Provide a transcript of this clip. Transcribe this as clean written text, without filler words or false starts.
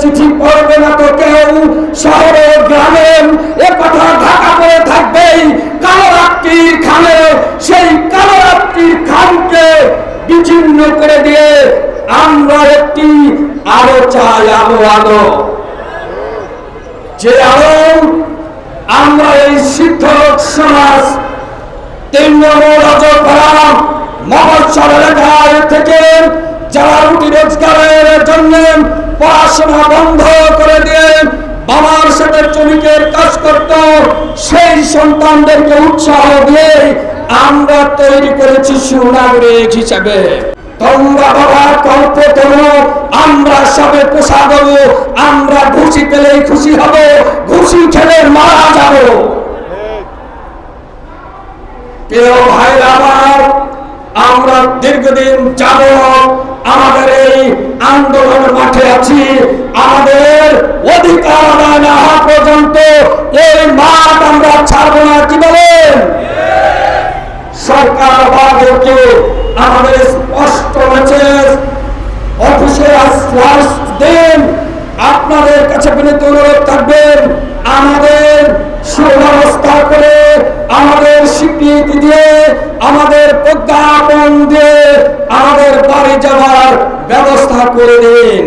চিঠি পড়বে না তো কেউ, শহরে গ্রামে এ কথা ঢাকা পড়ে থাকবেই। কালো রাত্রির খানে সেই কালো রাত্রির খানকে বিচ্ছিন্ন করে দিয়ে আমরা একটি আলো চাই, আলো যে আলো আমরা এই সিদ্ধ সমাজ 3 নম্বর রজপাড়া মহোৎসব এলাকায় থেকে যারা রুটি রোজগারের জন্য পড়াশোনা বন্ধ করে দিয়ে বাবার সাথে শ্রমিকের কাজ করত, সেই সন্তানদেরকে উৎসাহ দিয়ে আমরা তৈরি করেছি সুনাগরিক হিসাবে। তোমরা বাবা কল্প করো, আমরা সবে পোষা দেবো, আমরা ঘুষি পেলেই খুশি হব, ঘুষি খেলে মারা যাব। প্রিয় ভাইরা আমার, আমরা দীর্ঘদিন যাব আমাদের এই আন্দোলনের মাঠে আছি। আমাদের অধিকার আদায় না হওয়া পর্যন্ত এই মাঠ আমরা ছাড়বো না। কি বলেন? সরকার বাদেরকে আমাদের স্পষ্ট মেসেজ, অফিসে লাস্ট দিন আপনাদের কাছে বিনীত অনুরোধ থাকবেন, আমাদের সুব্যবস্থা করে, আমাদের স্বীকৃতি দিয়ে, আমাদের প্রজ্ঞাপন দিয়ে আমাদের বাড়ি যাওয়ার ব্যবস্থা করে দিন।